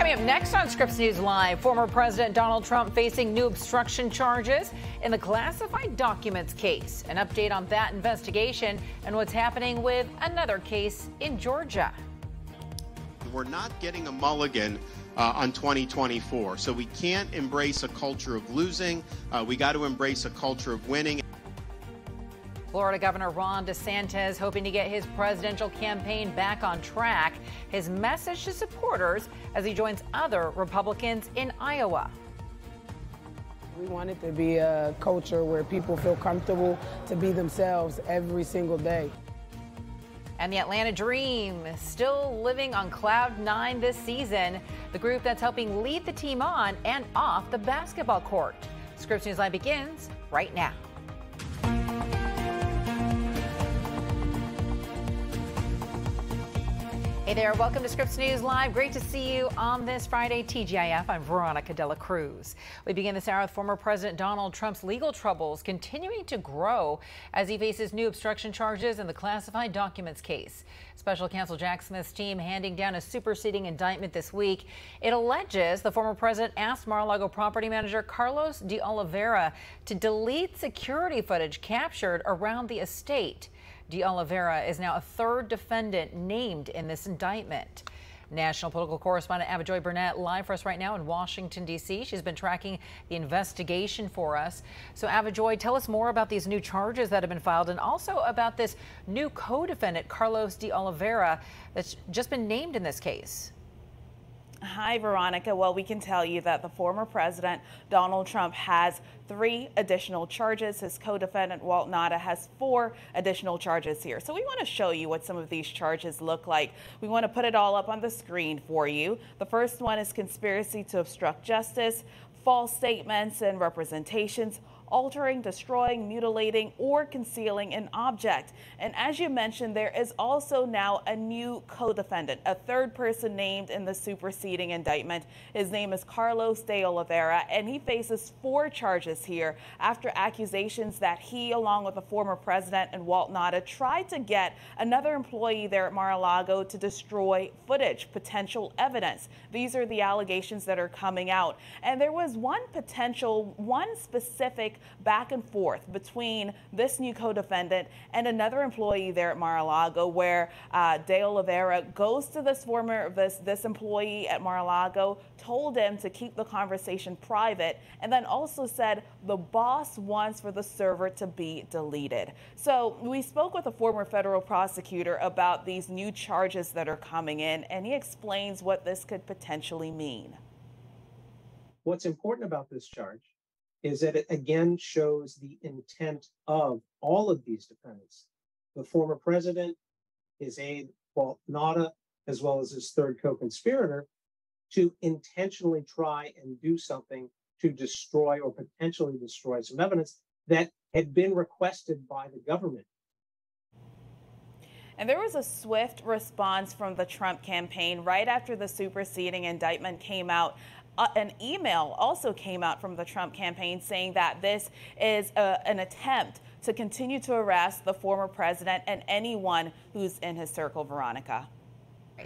Coming up next on Scripps News Live, former President Donald Trump facing new obstruction charges in the classified documents case. An update on that investigation and what's happening with another case in Georgia. We're not getting a mulligan on 2024, so we can't embrace a culture of losing. We got to embrace a culture of winning. Florida Governor Ron DeSantis hoping to get his presidential campaign back on track. His message to supporters as he joins other Republicans in Iowa. We want it to be a culture where people feel comfortable to be themselves every single day. And the Atlanta Dream still living on cloud nine this season. The group that's helping lead the team on and off the basketball court. Scripps News Live begins right now. Hey there, welcome to Scripps News Live. Great to see you on this Friday, TGIF. I'm Veronica Cruz. We begin this hour with former President Donald Trump's legal troubles continuing to grow as he faces new obstruction charges in the classified documents case. Special counsel Jack Smith's team handing down a superseding indictment this week. It alleges the former president asked Mar-a-Lago property manager Carlos de Oliveira to delete security footage captured around the estate. De Oliveira is now a third defendant named in this indictment. National political correspondent Avajoy Burnett live for us right now in Washington, D.C. She's been tracking the investigation for us. So Avajoy, tell us more about these new charges that have been filed and also about this new co-defendant, Carlos de Oliveira, that's just been named in this case. Hi, Veronica. Well, we can tell you that the former president, Donald Trump, has 3 additional charges. His co-defendant, Walt Nauta, has 4 additional charges here. So we want to show you what some of these charges look like. We want to put it all up on the screen for you. The first one is conspiracy to obstruct justice, false statements and representations, altering, destroying, mutilating, or concealing an object. And as you mentioned, there is also now a new co-defendant, a third person named in the superseding indictment. His name is Carlos de Oliveira, and he faces 4 charges here after accusations that he, along with the former president and Walt Nauta, tried to get another employee there at Mar-a-Lago to destroy footage, potential evidence. These are the allegations that are coming out. And there was one specific back and forth between this new co-defendant and another employee there at Mar-a-Lago, where de Oliveira goes to this employee at Mar-a-Lago, told him to keep the conversation private, and then also said the boss wants for the server to be deleted. So we spoke with a former federal prosecutor about these new charges that are coming in, and he explains what this could potentially mean. What's important about this charge is that it again shows the intent of all of these defendants, the former president, his aide, Walt Nauta, as well as his third co-conspirator, to intentionally try and do something to destroy or potentially destroy some evidence that had been requested by the government. And there was a swift response from the Trump campaign right after the superseding indictment came out. An email also came out from the Trump campaign saying that this is an attempt to continue to harass the former president and anyone who's in his circle, Veronica.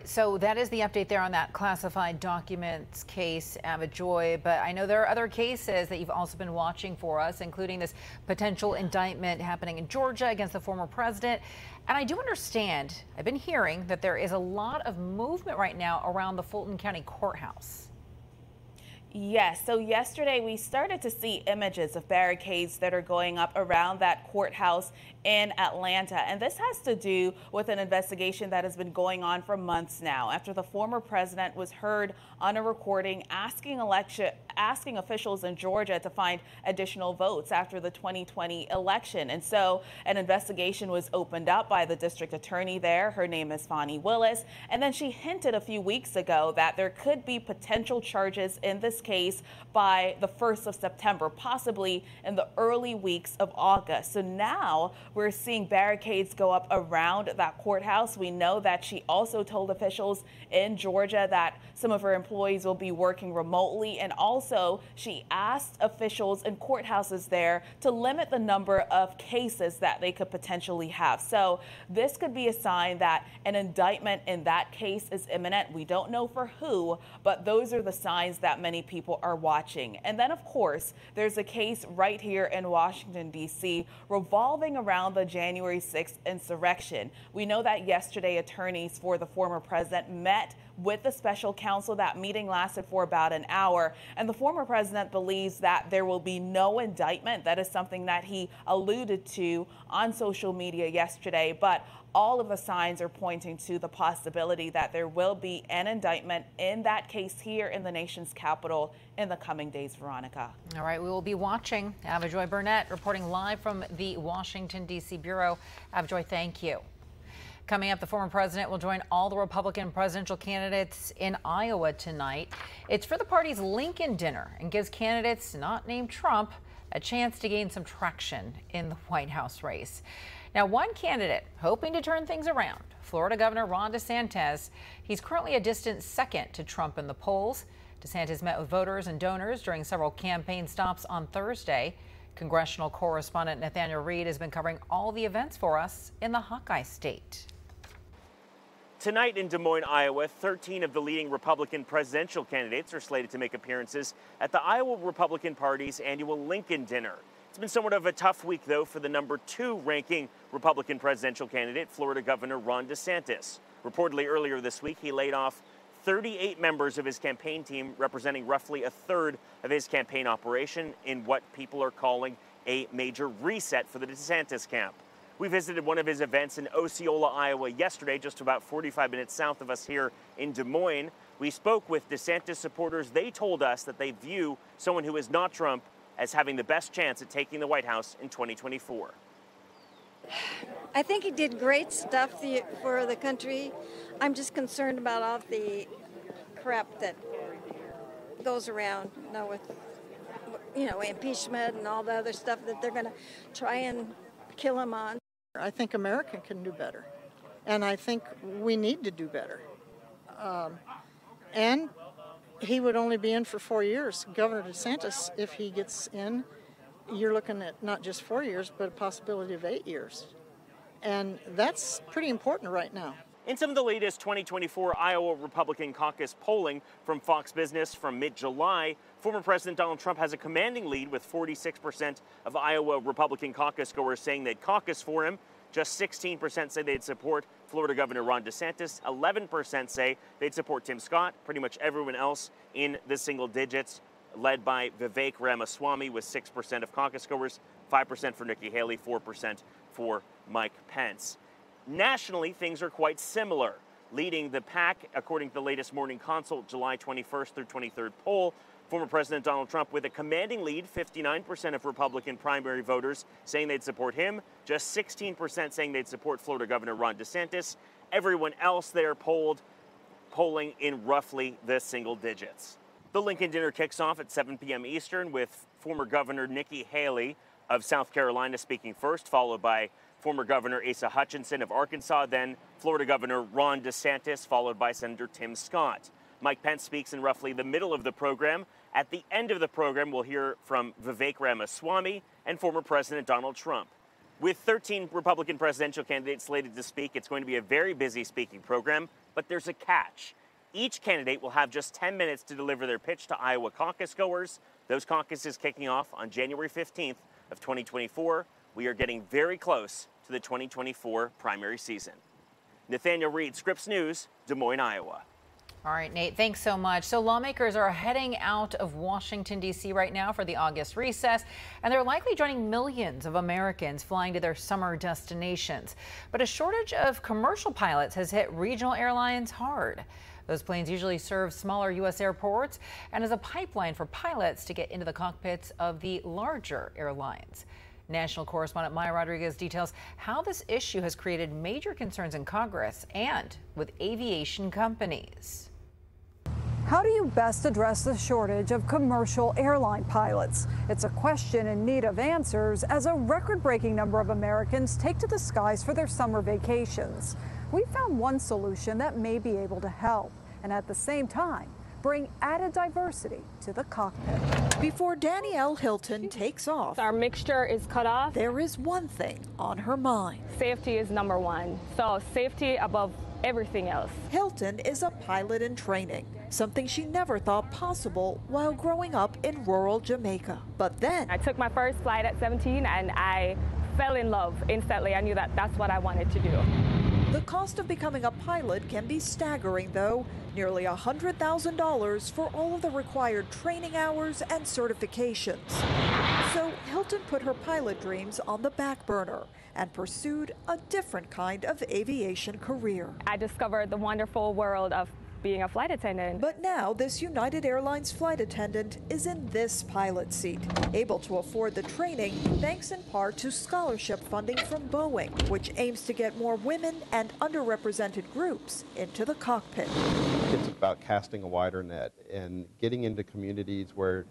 So that is the update there on that classified documents case, Avajoy. But I know there are other cases that you've also been watching for us, including this potential indictment happening in Georgia against the former president. And I do understand, I've been hearing that there is a lot of movement right now around the Fulton County Courthouse. Yes, so yesterday we started to see images of barricades that are going up around that courthouse in Atlanta. And this has to do with an investigation that has been going on for months now after the former president was heard on a recording asking officials in Georgia to find additional votes after the 2020 election. And so an investigation was opened up by the district attorney there. Her name is Fani Willis. And then she hinted a few weeks ago that there could be potential charges in this this case by the 1st of September, possibly in the early weeks of August. So now we're seeing barricades go up around that courthouse. We know that she also told officials in Georgia that some of her employees will be working remotely, and also she asked officials in courthouses there to limit the number of cases that they could potentially have. So this could be a sign that an indictment in that case is imminent. We don't know for who, but those are the signs that many people are watching. And then, of course, there's a case right here in Washington, D.C. revolving around the January 6th insurrection. We know that yesterday attorneys for the former president met with the special counsel. That meeting lasted for about an hour, and the former president believes that there will be no indictment. That is something that he alluded to on social media yesterday, but all of the signs are pointing to the possibility that there will be an indictment in that case here in the nation's capital in the coming days, Veronica. All right, we will be watching. Avajoy Burnett reporting live from the Washington, D.C. Bureau. Avajoy, thank you. Coming up, the former president will join all the Republican presidential candidates in Iowa tonight. It's for the party's Lincoln dinner and gives candidates not named Trump a chance to gain some traction in the White House race. Now, one candidate hoping to turn things around, Florida Governor Ron DeSantis. He's currently a distant second to Trump in the polls. DeSantis met with voters and donors during several campaign stops on Thursday. Congressional correspondent Nathaniel Reed has been covering all the events for us in the Hawkeye State. Tonight in Des Moines, Iowa, 13 of the leading Republican presidential candidates are slated to make appearances at the Iowa Republican Party's annual Lincoln dinner. It's been somewhat of a tough week, though, for the number 2 ranking Republican presidential candidate, Florida Governor Ron DeSantis. Reportedly earlier this week, he laid off 38 members of his campaign team, representing roughly a third of his campaign operation in what people are calling a major reset for the DeSantis camp. We visited one of his events in Osceola, Iowa yesterday, just about 45 minutes south of us here in Des Moines. We spoke with DeSantis supporters. They told us that they view someone who is not Trump as having the best chance at taking the White House in 2024. I think he did great stuff for the country. I'm just concerned about all the crap that goes around, with, impeachment and all the other stuff that they're going to try and kill him on. I think America can do better, and I think we need to do better. And he would only be in for 4 years. Governor DeSantis, if he gets in, you're looking at not just 4 years, but a possibility of 8 years. And that's pretty important right now. In some of the latest 2024 Iowa Republican caucus polling from Fox Business from mid-July, former President Donald Trump has a commanding lead with 46% of Iowa Republican caucus goers saying they'd caucus for him. Just 16% say they'd support Florida Governor Ron DeSantis. 11% say they'd support Tim Scott. Pretty much everyone else in the single digits, led by Vivek Ramaswamy with 6% of caucus goers, 5% for Nikki Haley, 4% for Mike Pence. Nationally, things are quite similar. Leading the pack, according to the latest Morning Consult July 21st through 23rd poll, former President Donald Trump with a commanding lead, 59% of Republican primary voters saying they'd support him, just 16% saying they'd support Florida Governor Ron DeSantis. Everyone else there polling in roughly the single digits. The Lincoln dinner kicks off at 7 p.m. Eastern with former Governor Nikki Haley of South Carolina speaking first, followed by former Governor Asa Hutchinson of Arkansas, then Florida Governor Ron DeSantis, followed by Senator Tim Scott. Mike Pence speaks in roughly the middle of the program. At the end of the program, we'll hear from Vivek Ramaswamy and former President Donald Trump. With 13 Republican presidential candidates slated to speak, it's going to be a very busy speaking program, but there's a catch. Each candidate will have just 10 minutes to deliver their pitch to Iowa caucus goers. Those caucuses kicking off on January 15th of 2024. We are getting very close to the 2024 primary season. Nathaniel Reed, Scripps News, Des Moines, Iowa. All right, Nate, thanks so much. So lawmakers are heading out of Washington, D.C. right now for the August recess, and they're likely joining millions of Americans flying to their summer destinations. But a shortage of commercial pilots has hit regional airlines hard. Those planes usually serve smaller U.S. airports and as a pipeline for pilots to get into the cockpits of the larger airlines. National correspondent Maya Rodriguez details how this issue has created major concerns in Congress and with aviation companies. How do you best address the shortage of commercial airline pilots? It's a question in need of answers as a record-breaking number of Americans take to the skies for their summer vacations. We found one solution that may be able to help, and at the same time, bring added diversity to the cockpit. Before Danielle Hilton takes off, our mixture is cut off. There is one thing on her mind. Safety is number one. So safety above everything else. Hilton is a pilot in training, something she never thought possible while growing up in rural Jamaica. But then I took my first flight at 17 and I fell in love instantly. I knew that that's what I wanted to do. The cost of becoming a pilot can be staggering, though. Nearly $100,000 for all of the required training hours and certifications. So Hilton put her pilot dreams on the back burner and pursued a different kind of aviation career. I discovered the wonderful world of being a flight attendant. But now this United Airlines flight attendant is in this pilot seat, able to afford the training thanks in part to scholarship funding from Boeing, which aims to get more women and underrepresented groups into the cockpit. It's about casting a wider net and getting into communities where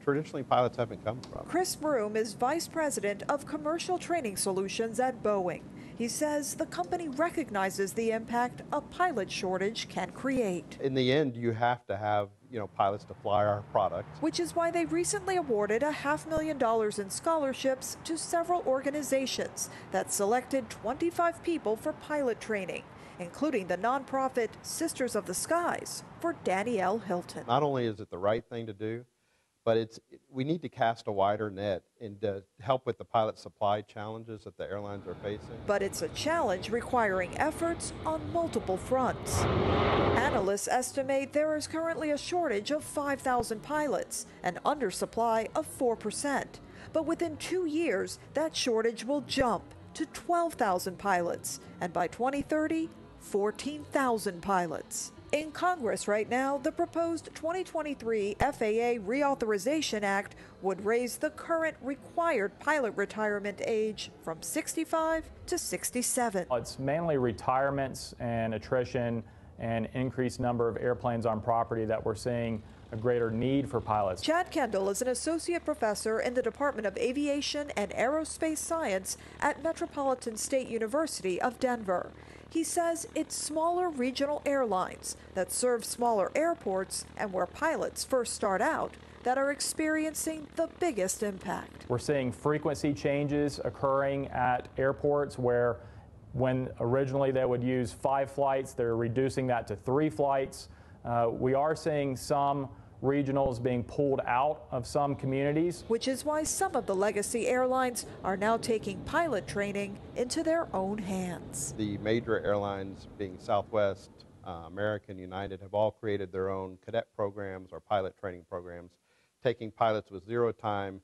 traditionally pilots haven't come from. Chris Broom is Vice President of Commercial Training Solutions at Boeing. He says the company recognizes the impact a pilot shortage can create. In the end, you have to have, pilots to fly our product. Which is why they recently awarded $500,000 in scholarships to several organizations that selected 25 people for pilot training, including the nonprofit Sisters of the Skies for Danielle Hilton. Not only is it the right thing to do, but we need to cast a wider net and help with the pilot supply challenges that the airlines are facing. But it's a challenge requiring efforts on multiple fronts. Analysts estimate there is currently a shortage of 5,000 pilots, an undersupply of 4%. But within 2 years, that shortage will jump to 12,000 pilots, and by 2030, 14,000 pilots. In Congress right now, the proposed 2023 FAA Reauthorization Act would raise the current required pilot retirement age from 65 to 67. It's mainly retirements and attrition and increased number of airplanes on property that we're seeing a greater need for pilots. Chad Kendall is an associate professor in the Department of Aviation and Aerospace Science at Metropolitan State University of Denver. He says it's smaller regional airlines that serve smaller airports and where pilots first start out that are experiencing the biggest impact. We're seeing frequency changes occurring at airports where when originally they would use 5 flights, they're reducing that to 3 flights. We are seeing some regionals being pulled out of some communities. Which is why some of the legacy airlines are now taking pilot training into their own hands. The major airlines being Southwest, American, United have all created their own cadet programs or pilot training programs, taking pilots with 0 time,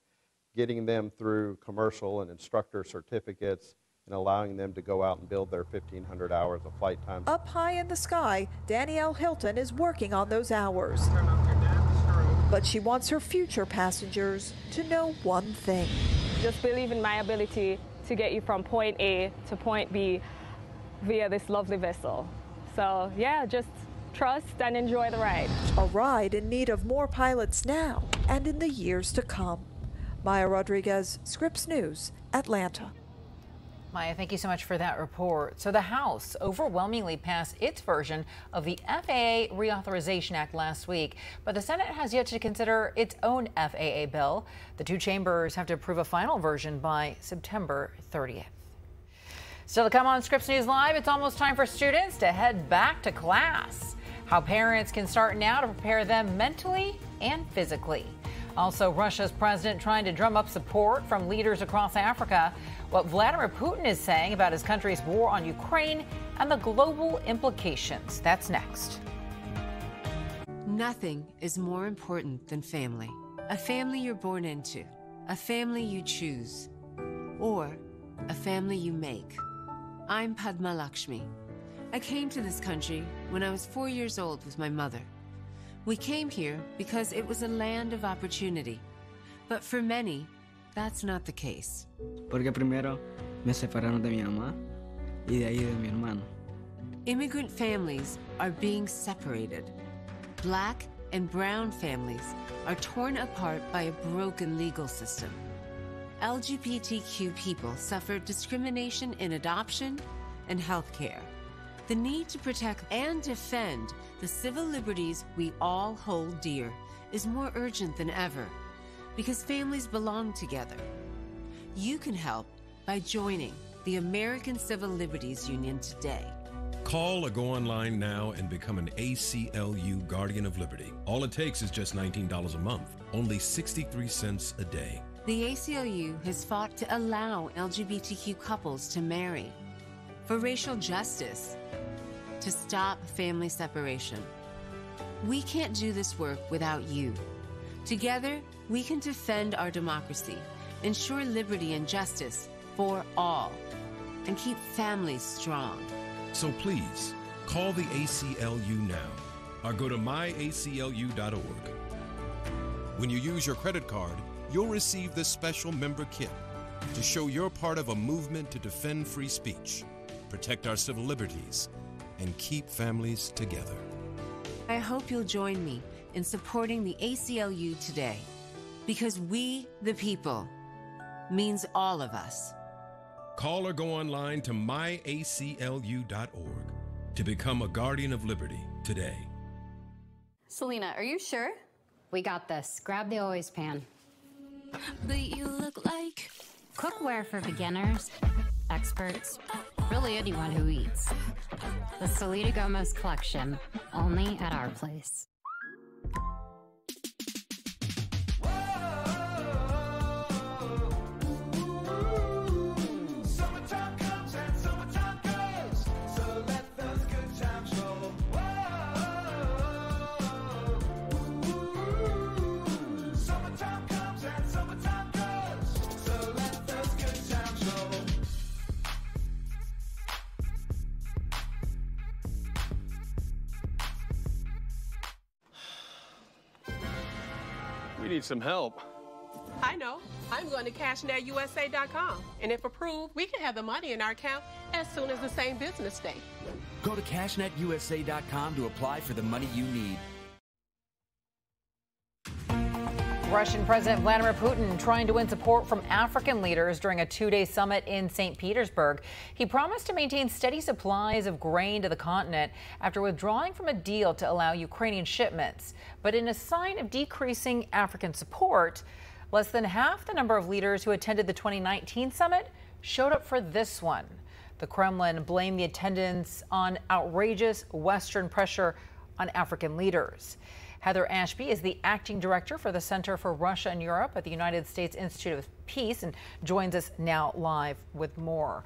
getting them through commercial and instructor certificates, and allowing them to go out and build their 1,500 hours of flight time. Up high in the sky, Danielle Hilton is working on those hours. But she wants her future passengers to know one thing. Just believe in my ability to get you from point A to point B via this lovely vessel. So yeah, just trust and enjoy the ride. A ride in need of more pilots now and in the years to come. Maya Rodriguez, Scripps News, Atlanta. Maya, thank you so much for that report. So the House overwhelmingly passed its version of the FAA Reauthorization Act last week, but the Senate has yet to consider its own FAA bill. The 2 chambers have to approve a final version by September 30th. Still to come on Scripps News Live, it's almost time for students to head back to class. How parents can start now to prepare them mentally and physically. Also, Russia's president trying to drum up support from leaders across Africa. What Vladimir Putin is saying about his country's war on Ukraine and the global implications. That's next. Nothing is more important than family. A family you're born into, a family you choose, or a family you make. I'm Padma Lakshmi. I came to this country when I was 4 years old with my mother. We came here because it was a land of opportunity. But for many, that's not the case. Porque primero me separaron de mi mamá y de ahí de mi hermano. Immigrant families are being separated. Black, and brown families are torn apart by a broken legal system. LGBTQ people suffer discrimination in adoption and healthcare. The need to protect and defend the civil liberties we all hold dear is more urgent than ever because families belong together. You can help by joining the American Civil Liberties Union today. Call or go online now and become an ACLU Guardian of Liberty. All it takes is just $19 a month, only 63 cents a day. The ACLU has fought to allow LGBTQ couples to marry, for racial justice, to stop family separation. We can't do this work without you. Together, we can defend our democracy, ensure liberty and justice for all, and keep families strong. So please, call the ACLU now or go to myaclu.org. When you use your credit card, you'll receive this special member kit to show you're part of a movement to defend free speech, protect our civil liberties, and keep families together. I hope you'll join me in supporting the ACLU today, because we, the people, means all of us. Call or go online to myaclu.org to become a Guardian of Liberty today. Selena, are you sure? We got this. Grab the always pan. But you look like Cookware for beginners, experts, really anyone who eats. The Salida Gomez collection, only at our place. We need some help. I know. I'm going to CashNetUSA.com. And if approved, we can have the money in our account as soon as the same business day. Go to CashNetUSA.com to apply for the money you need. Russian President Vladimir Putin trying to win support from African leaders during a two-day summit in St. Petersburg. He promised to maintain steady supplies of grain to the continent after withdrawing from a deal to allow Ukrainian shipments. But in a sign of decreasing African support, less than half the number of leaders who attended the 2019 summit showed up for this one. The Kremlin blamed the attendance on outrageous Western pressure on African leaders. Heather Ashby is the acting director for the Center for Russia and Europe at the United States Institute of Peace and joins us now live with more.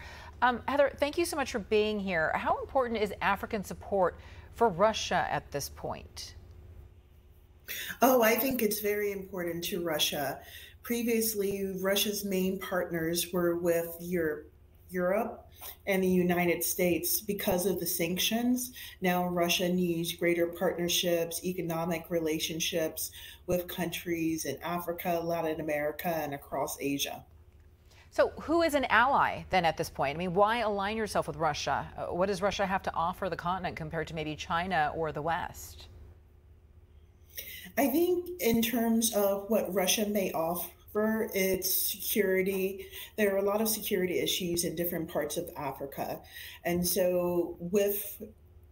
Heather, thank you so much for being here. How important is African support for Russia at this point? Oh, I think it's very important to Russia. Previously, Russia's main partners were with Europe and the United States because of the sanctions. Now Russia needs greater partnerships, economic relationships with countries in Africa, Latin America, and across Asia. So who is an ally then at this point? I mean, why align yourself with Russia? What does Russia have to offer the continent compared to maybe China or the West? I think in terms of what Russia may offer, its security, there are a lot of security issues in different parts of Africa. And so with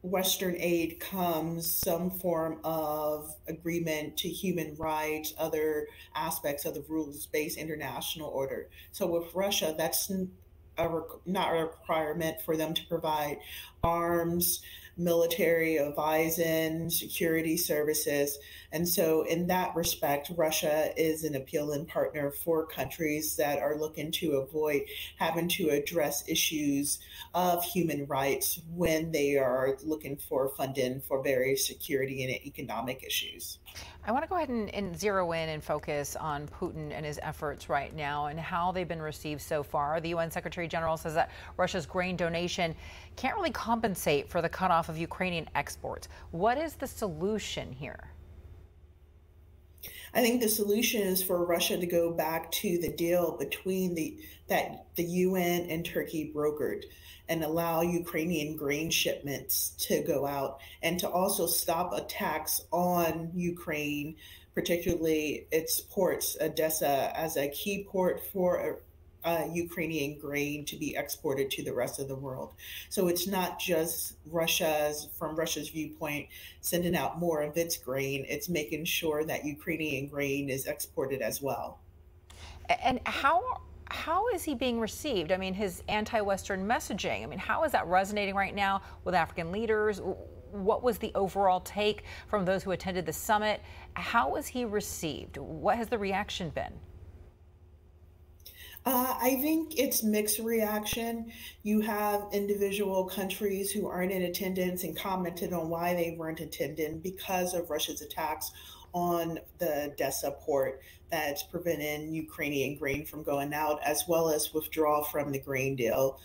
Western aid comes some form of agreement to human rights, other aspects of the rules-based international order. So with Russia, that's not a requirement for them to provide arms, military advising, security services. And so in that respect, Russia is an appealing partner for countries that are looking to avoid having to address issues of human rights when they are looking for funding for various security and economic issues. I want to go ahead and zero in and focus on Putin and his efforts right now and how they've been received so far. The UN Secretary General says that Russia's grain donation can't really compensate for the cutoff of Ukrainian exports. What is the solution here? I think the solution is for Russia to go back to the deal between that the UN and Turkey brokered and allow Ukrainian grain shipments to go out, and to also stop attacks on Ukraine, particularly its ports, Odessa as a key port for Ukrainian grain to be exported to the rest of the world. So it's not just from Russia's viewpoint, sending out more of its grain. It's making sure that Ukrainian grain is exported as well. And how is he being received? I mean, his anti-Western messaging, I mean, how is that resonating right now with African leaders? What was the overall take from those who attended the summit? How was he received? What has the reaction been? I think it's mixed reaction. You have individual countries who aren't in attendance and commented on why they weren't attending because of Russia's attacks on the Odessa port that's preventing Ukrainian grain from going out, as well as withdrawal from the grain deal.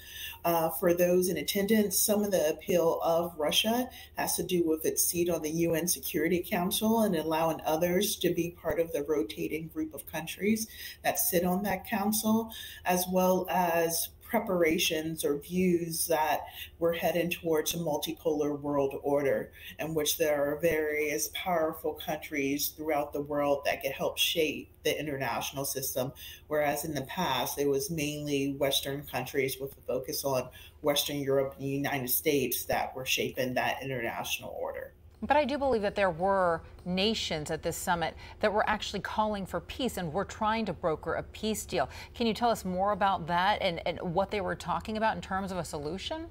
For those in attendance, some of the appeal of Russia has to do with its seat on the UN Security Council and allowing others to be part of the rotating group of countries that sit on that council, as well as preparations or views that we're heading towards a multipolar world order in which there are various powerful countries throughout the world that can help shape the international system, whereas in the past it was mainly Western countries with a focus on Western Europe and the United States that were shaping that international order. But I do believe that there were nations at this summit that were actually calling for peace and were trying to broker a peace deal. Can you tell us more about that and what they were talking about in terms of a solution?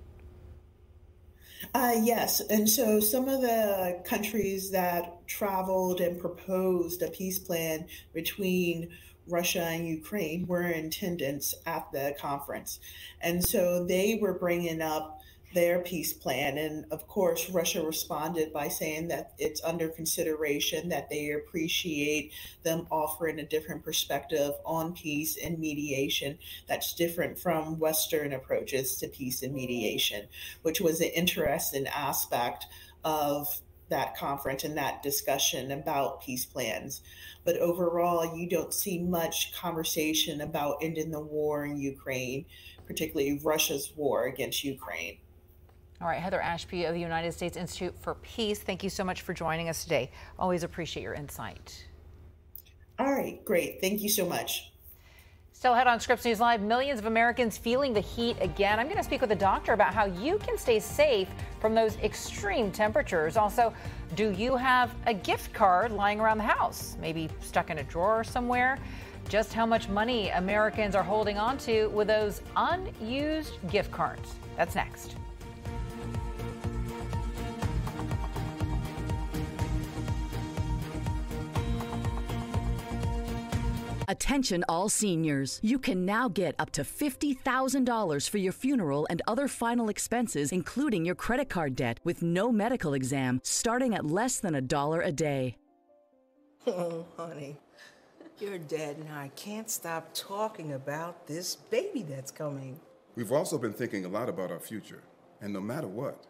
Yes. And so some of the countries that traveled and proposed a peace plan between Russia and Ukraine were in attendance at the conference. And so they were bringing up their peace plan. And of course, Russia responded by saying that it's under consideration, that they appreciate them offering a different perspective on peace and mediation that's different from Western approaches to peace and mediation, which was an interesting aspect of that conference and that discussion about peace plans. But overall, you don't see much conversation about ending the war in Ukraine, particularly Russia's war against Ukraine. All right, Heather Ashby of the United States Institute for Peace, thank you so much for joining us today. Always appreciate your insight. All right, great. Thank you so much. Still ahead on Scripps News Live, millions of Americans feeling the heat again. I'm going to speak with a doctor about how you can stay safe from those extreme temperatures. Also, do you have a gift card lying around the house, maybe stuck in a drawer somewhere? Just how much money Americans are holding on to with those unused gift cards. That's next. Attention all seniors. You can now get up to $50,000 for your funeral and other final expenses, including your credit card debt, with no medical exam, starting at less than $1 a day. Oh, honey, your dad and I can't stop talking about this baby that's coming. We've also been thinking a lot about our future, and no matter what,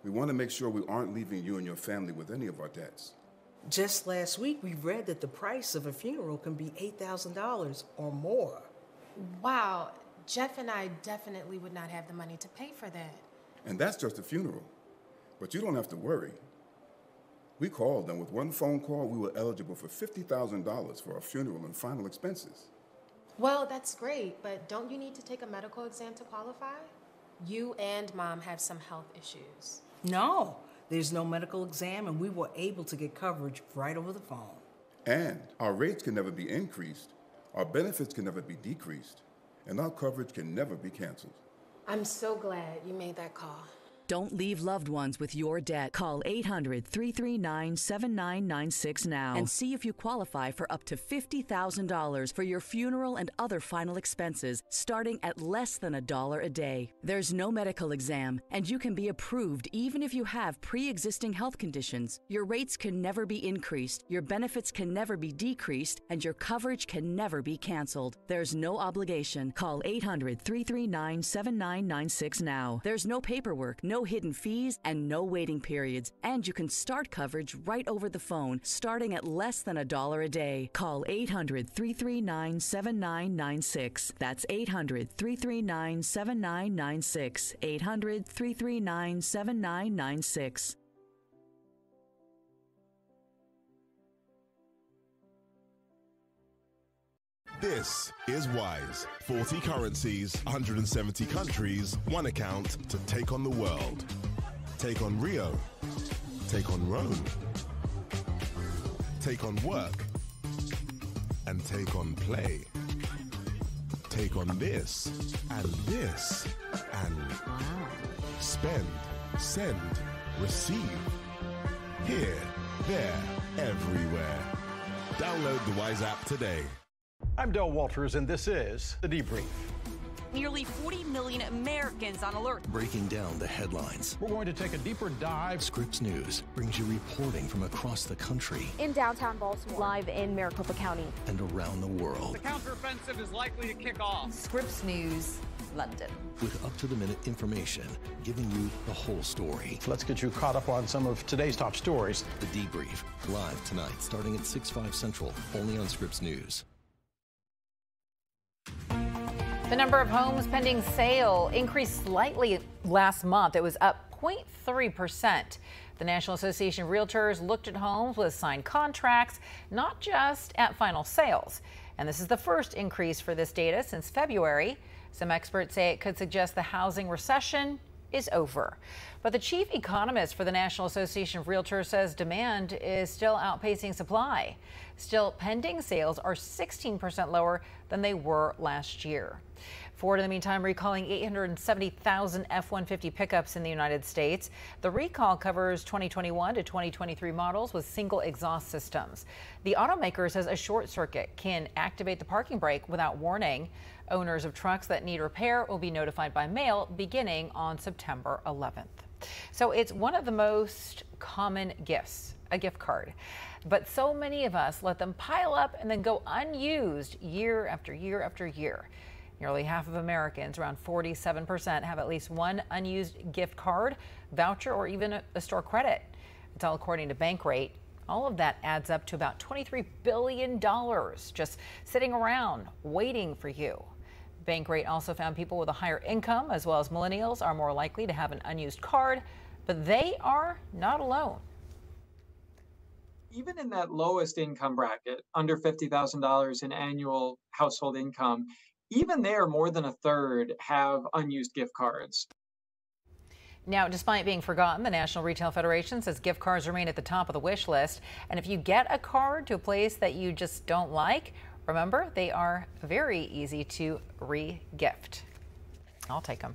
we want to make sure we aren't leaving you and your family with any of our debts. Just last week, we read that the price of a funeral can be $8,000 or more. Wow, Jeff and I definitely would not have the money to pay for that. And that's just a funeral. But you don't have to worry. We called, and with one phone call, we were eligible for $50,000 for our funeral and final expenses. Well, that's great, but don't you need to take a medical exam to qualify? You and Mom have some health issues. No. There's no medical exam, and we were able to get coverage right over the phone. And our rates can never be increased, our benefits can never be decreased, and our coverage can never be canceled. I'm so glad you made that call. Don't leave loved ones with your debt. Call 800-339-7996 now and see if you qualify for up to $50,000 for your funeral and other final expenses, starting at less than $1 a day. There's no medical exam, and you can be approved even if you have pre-existing health conditions. Your rates can never be increased, your benefits can never be decreased, and your coverage can never be canceled. There's no obligation. Call 800-339-7996 now. There's no paperwork, no no hidden fees and no waiting periods. And you can start coverage right over the phone, starting at less than $1 a day. Call 800-339-7996. That's 800-339-7996. 800-339-7996. This is Wise. 40 currencies, 170 countries, one account to take on the world. Take on Rio. Take on Rome. Take on work. And take on play. Take on this and this and spend, send, receive. Here, there, everywhere. Download the Wise app today. I'm Del Walters, and this is The Debrief. Nearly 40 million Americans on alert. Breaking down the headlines. We're going to take a deeper dive. Scripps News brings you reporting from across the country. In downtown Baltimore. Live in Maricopa County. And around the world. The counteroffensive is likely to kick off. Scripps News, London. With up-to-the-minute information, giving you the whole story. Let's get you caught up on some of today's top stories. The Debrief, live tonight, starting at 6/5 Central, only on Scripps News. The number of homes pending sale increased slightly last month. It was up 0.3%. The National Association of Realtors looked at homes with signed contracts, not just at final sales. And this is the first increase for this data since February. Some experts say it could suggest the housing recession is over. But the chief economist for the National Association of Realtors says demand is still outpacing supply. Still, pending sales are 16% lower than they were last year. Ford, in the meantime, recalling 870,000 F-150 pickups in the United States. The recall covers 2021 to 2023 models with single exhaust systems. The automaker says a short circuit can activate the parking brake without warning. Owners of trucks that need repair will be notified by mail beginning on September 11th. So it's one of the most common gifts, a gift card. But so many of us let them pile up and then go unused year after year after year. Nearly half of Americans, around 47%, have at least one unused gift card, voucher, or even a store credit. It's all according to Bankrate. All of that adds up to about $23 billion just sitting around waiting for you. Bankrate also found people with a higher income, as well as millennials, are more likely to have an unused card, but they are not alone. Even in that lowest income bracket, under $50,000 in annual household income, even there, more than a third have unused gift cards. Now, despite being forgotten, the National Retail Federation says gift cards remain at the top of the wish list. And if you get a card to a place that you just don't like, remember, they are very easy to re-gift. I'll take them.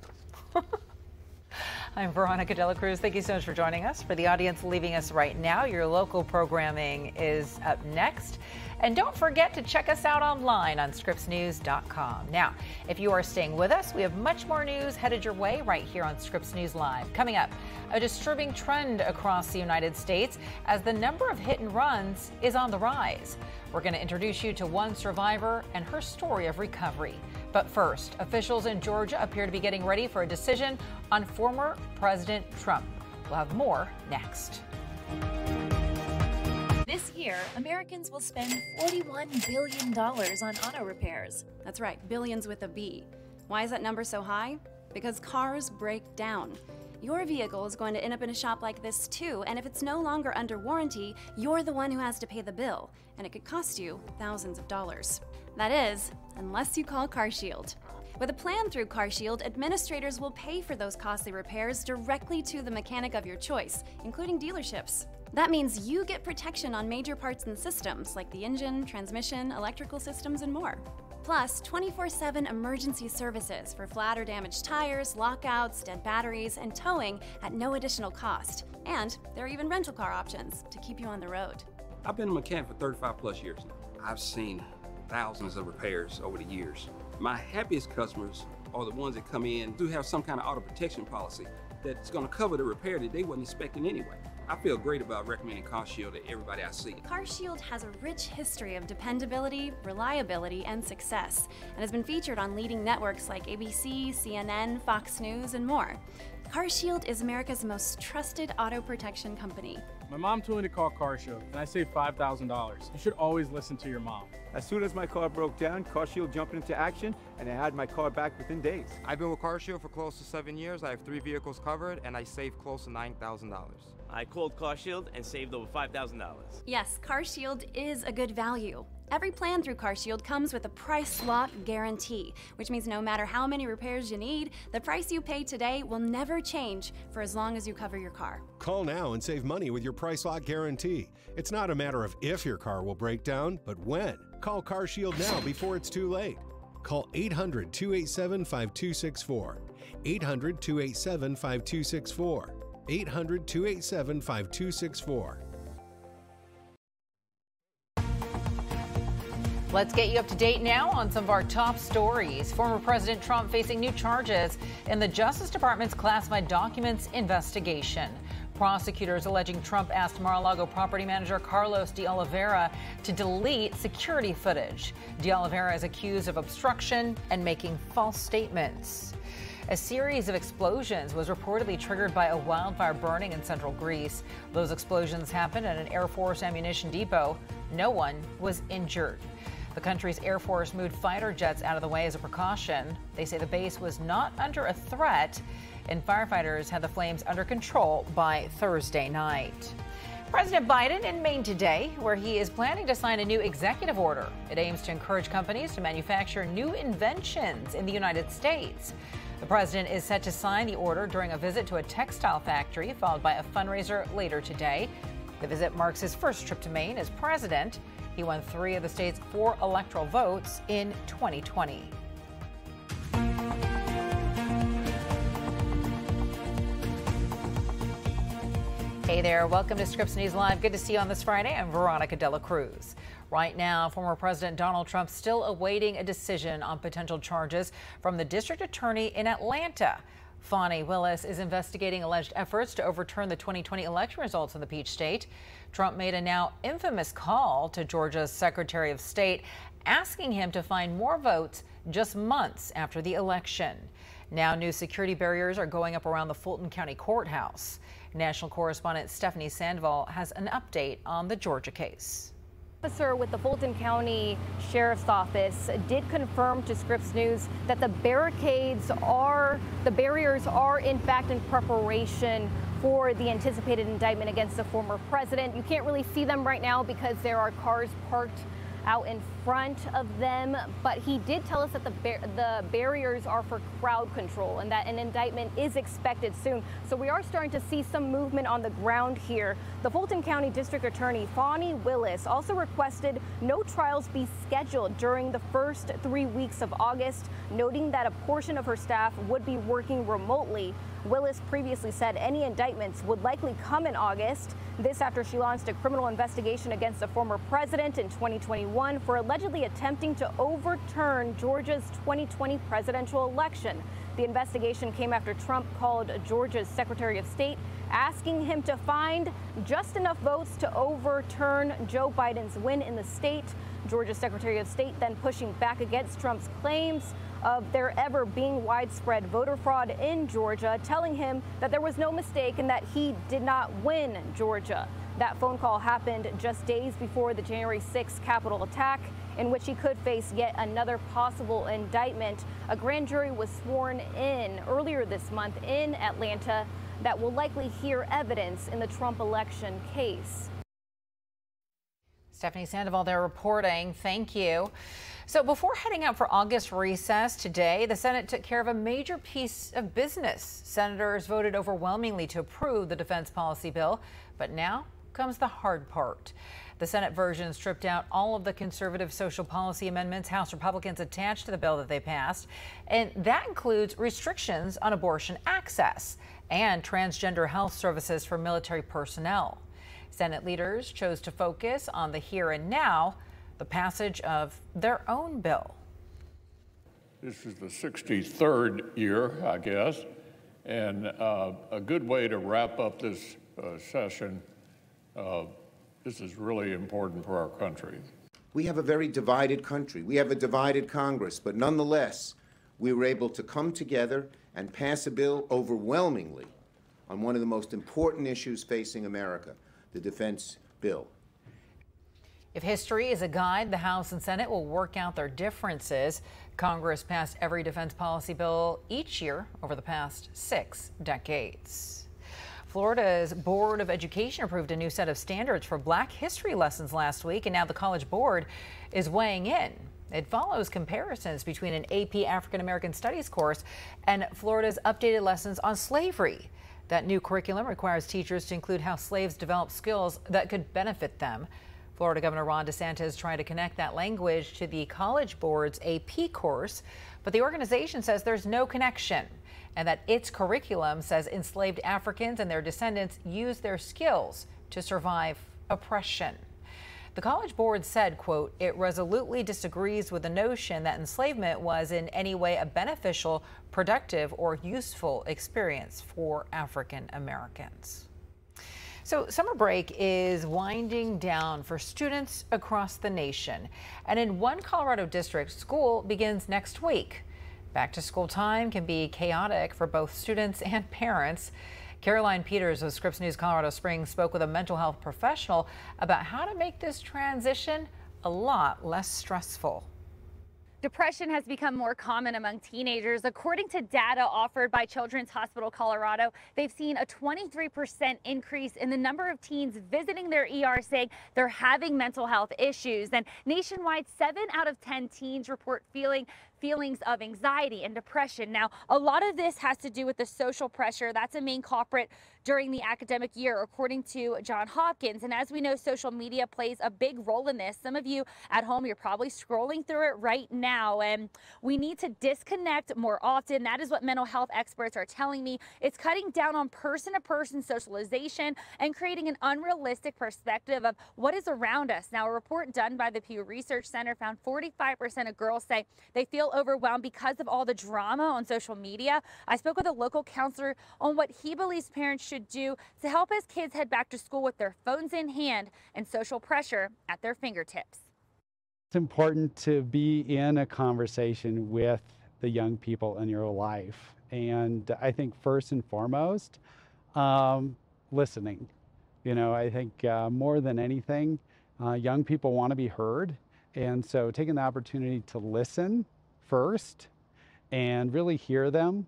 I'm Veronica de la Cruz. Thank you so much for joining us. For the audience leaving us right now, your local programming is up next. And don't forget to check us out online on scripsnews.com. Now, if you are staying with us, we have much more news headed your way right here on Scripps News Live. Coming up, a disturbing trend across the United States as the number of hit and runs is on the rise. We're going to introduce you to one survivor and her story of recovery. But first, officials in Georgia appear to be getting ready for a decision on former President Trump. We'll have more next. This year, Americans will spend $41 billion on auto repairs. That's right, billions with a B. Why is that number so high? Because cars break down. Your vehicle is going to end up in a shop like this too, and if it's no longer under warranty, you're the one who has to pay the bill, and it could cost you thousands of dollars. That is, unless you call CarShield. With a plan through CarShield, administrators will pay for those costly repairs directly to the mechanic of your choice, including dealerships. That means you get protection on major parts and systems like the engine, transmission, electrical systems, and more. Plus, 24/7 emergency services for flat or damaged tires, lockouts, dead batteries, and towing at no additional cost. And there are even rental car options to keep you on the road. I've been a mechanic for 35 plus years now. I've seen thousands of repairs over the years. My happiest customers are the ones that come in who have some kind of auto protection policy that's going to cover the repair that they wasn't expecting anyway. I feel great about recommending CarShield to everybody I see. CarShield has a rich history of dependability, reliability, and success, and has been featured on leading networks like ABC, CNN, Fox News, and more. CarShield is America's most trusted auto protection company. My mom told me to call CarShield, and I saved $5,000. You should always listen to your mom. As soon as my car broke down, CarShield jumped into action, and I had my car back within days. I've been with CarShield for close to 7 years. I have 3 vehicles covered, and I saved close to $9,000. I called CarShield and saved over $5,000. Yes, CarShield is a good value. Every plan through CarShield comes with a price lock guarantee, which means no matter how many repairs you need, the price you pay today will never change for as long as you cover your car. Call now and save money with your price lock guarantee. It's not a matter of if your car will break down, but when. Call CarShield now before it's too late. Call 800-287-5264. 800-287-5264. 800-287-5264. Let's get you up to date now on some of our top stories. Former President Trump facing new charges in the Justice Department's classified documents investigation. Prosecutors alleging Trump asked Mar-a-Lago property manager Carlos de Oliveira to delete security footage. De Oliveira is accused of obstruction and making false statements. A series of explosions was reportedly triggered by a wildfire burning in central Greece. Those explosions happened at an Air Force ammunition depot. No one was injured. The country's Air Force moved fighter jets out of the way as a precaution. They say the base was not under a threat, and firefighters had the flames under control by Thursday night. President Biden in Maine today, where he is planning to sign a new executive order. It aims to encourage companies to manufacture new inventions in the United States. The president is set to sign the order during a visit to a textile factory, followed by a fundraiser later today. The visit marks his first trip to Maine as president. He won 3 of the state's 4 electoral votes in 2020. Hey there, welcome to Scripps News Live. Good to see you on this Friday. I'm Veronica Dela Cruz. Right now, former President Donald Trump still awaiting a decision on potential charges from the district attorney in Atlanta. Fani Willis is investigating alleged efforts to overturn the 2020 election results in the Peach State. Trump made a now infamous call to Georgia's Secretary of State, asking him to find more votes just months after the election. Now, new security barriers are going up around the Fulton County Courthouse. National correspondent Stephanie Sandoval has an update on the Georgia case. Officer with the Fulton County Sheriff's Office did confirm to Scripps News that the barriers are in fact in preparation for the anticipated indictment against the former president. You can't really see them right now because there are cars parked out in front of them, but he did tell us that the barriers are for crowd control and that an indictment is expected soon. So we are starting to see some movement on the ground here. The Fulton County District Attorney Fani Willis also requested no trials be scheduled during the first 3 weeks of August, noting that a portion of her staff would be working remotely. Willis previously said any indictments would likely come in August. This after she launched a criminal investigation against the former president in 2021 for allegedly attempting to overturn Georgia's 2020 presidential election. The investigation came after Trump called Georgia's Secretary of State, asking him to find just enough votes to overturn Joe Biden's win in the state. Georgia's Secretary of State then pushing back against Trump's claims of there ever being widespread voter fraud in Georgia, telling him that there was no mistake and that he did not win Georgia. That phone call happened just days before the January 6th Capitol attack, in which he could face yet another possible indictment. A grand jury was sworn in earlier this month in Atlanta that will likely hear evidence in the Trump election case. Stephanie Sandoval there reporting. Thank you. So before heading out for August recess today, the Senate took care of a major piece of business. Senators voted overwhelmingly to approve the defense policy bill, but now comes the hard part. The Senate version stripped out all of the conservative social policy amendments House Republicans attached to the bill that they passed, and that includes restrictions on abortion access and transgender health services for military personnel. Senate leaders chose to focus on the here and now, the passage of their own bill. This is the 63rd year, I guess, and a good way to wrap up this session. This is really important for our country. We have a very divided country. We have a divided Congress, but nonetheless, we were able to come together and pass a bill overwhelmingly on one of the most important issues facing America, the defense bill. If history is a guide, the House and Senate will work out their differences. Congress passed every defense policy bill each year over the past 6 decades. Florida's Board of Education approved a new set of standards for Black history lessons last week, and now the College Board is weighing in. It follows comparisons between an AP African American Studies course and Florida's updated lessons on slavery. That new curriculum requires teachers to include how slaves developed skills that could benefit them. Florida Governor Ron DeSantis tried to connect that language to the College Board's AP course, but the organization says there's no connection and that its curriculum says enslaved Africans and their descendants used their skills to survive oppression. The College Board said, quote, it resolutely disagrees with the notion that enslavement was in any way a beneficial, productive, or useful experience for African Americans. So summer break is winding down for students across the nation. And in one Colorado district, school begins next week. Back to school time can be chaotic for both students and parents. Caroline Peters of Scripps News Colorado Springs spoke with a mental health professional about how to make this transition a lot less stressful. Depression has become more common among teenagers. According to data offered by Children's Hospital Colorado, they've seen a 23% increase in the number of teens visiting their ER saying they're having mental health issues. And nationwide, 7 out of 10 teens report feelings of anxiety and depression. Now, a lot of this has to do with the social pressure. That's a main culprit during the academic year, according to Johns Hopkins. And as we know, social media plays a big role in this. Some of you at home, you're probably scrolling through it right now, and we need to disconnect more often. That is what mental health experts are telling me. It's cutting down on person-to-person socialization and creating an unrealistic perspective of what is around us. Now, a report done by the Pew Research Center found 45% of girls say they feel overwhelmed because of all the drama on social media. I spoke with a local counselor on what he believes parents should do to help his kids head back to school with their phones in hand and social pressure at their fingertips. It's important to be in a conversation with the young people in your life. And I think first and foremost, listening. You know, I think more than anything, young people want to be heard. And so taking the opportunity to listen first and really hear them.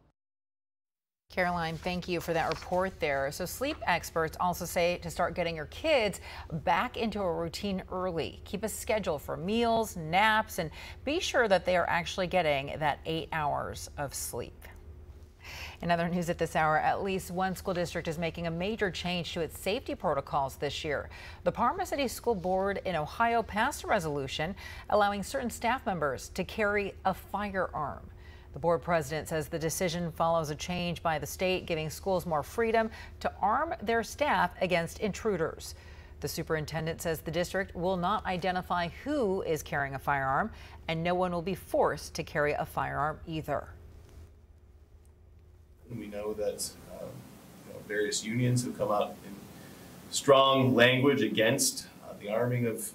Caroline, thank you for that report there. So sleep experts also say to start getting your kids back into a routine early. Keep a schedule for meals, naps, and be sure that they are actually getting that 8 hours of sleep. In other news at this hour, at least one school district is making a major change to its safety protocols this year. The Parma City School Board in Ohio passed a resolution allowing certain staff members to carry a firearm. The board president says the decision follows a change by the state, giving schools more freedom to arm their staff against intruders. The superintendent says the district will not identify who is carrying a firearm, and no one will be forced to carry a firearm either. We know that various unions have come out in strong language against the arming of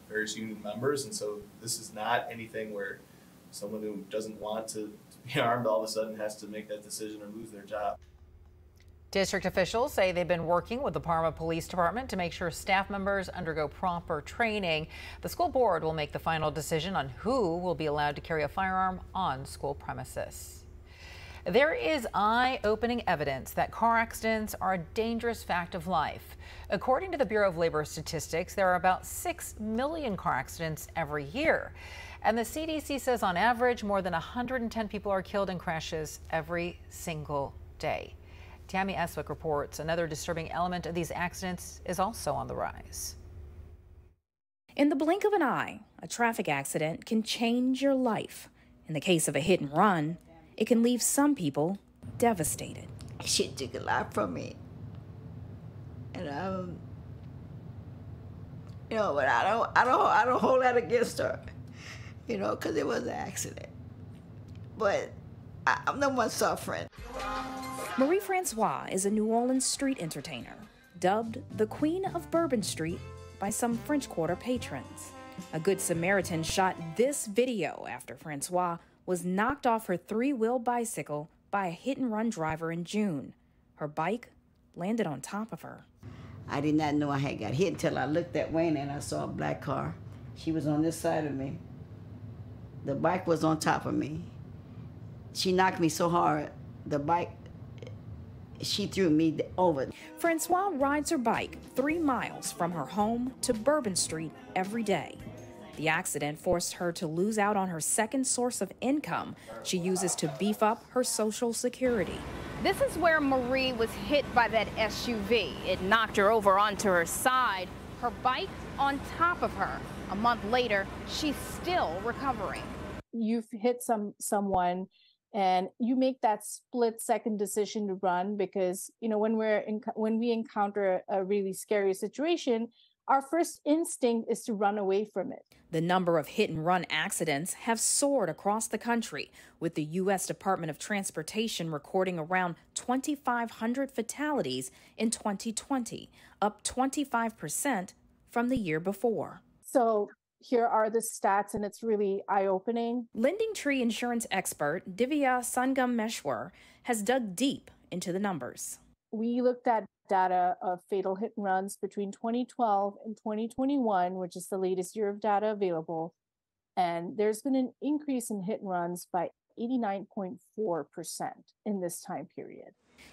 various union members, and so this is not anything where someone who doesn't want to be armed all of a sudden has to make that decision or lose their job. District officials say they've been working with the Parma Police Department to make sure staff members undergo proper training. The school board will make the final decision on who will be allowed to carry a firearm on school premises. There is eye-opening evidence that car accidents are a dangerous fact of life. According to the Bureau of Labor Statistics, there are about 6 million car accidents every year. And the CDC says on average, more than 110 people are killed in crashes every single day. Tammy Eswick reports another disturbing element of these accidents is also on the rise. In the blink of an eye, a traffic accident can change your life. In the case of a hit and run, it can leave some people devastated. She took a lot from me. And but I don't hold that against her, because it was an accident. But I'm the one suffering. Marie Francois is a New Orleans street entertainer, dubbed the Queen of Bourbon Street by some French Quarter patrons. A Good Samaritan shot this video after Francois was knocked off her three-wheel bicycle by a hit-and-run driver in June. Her bike landed on top of her. I did not know I had got hit until I looked that way and I saw a black car. She was on this side of me. The bike was on top of me. She knocked me so hard, the bike, she threw me over. Francois rides her bike 3 miles from her home to Bourbon Street every day. The accident forced her to lose out on her second source of income she uses to beef up her Social Security. This is where Marie was hit by that SUV. It knocked her over onto her side, her bike on top of her. A month later, she's still recovering. You've hit someone and you make that split-second decision to run because, you know, when we encounter a really scary situation, our first instinct is to run away from it. The number of hit-and-run accidents have soared across the country, with the U.S. Department of Transportation recording around 2,500 fatalities in 2020, up 25% from the year before. So here are the stats, and it's really eye-opening. Lending Tree insurance expert Divya Sangameshwar has dug deep into the numbers. We looked at data of fatal hit and runs between 2012 and 2021, which is the latest year of data available. And there's been an increase in hit and runs by 89.4% in this time period.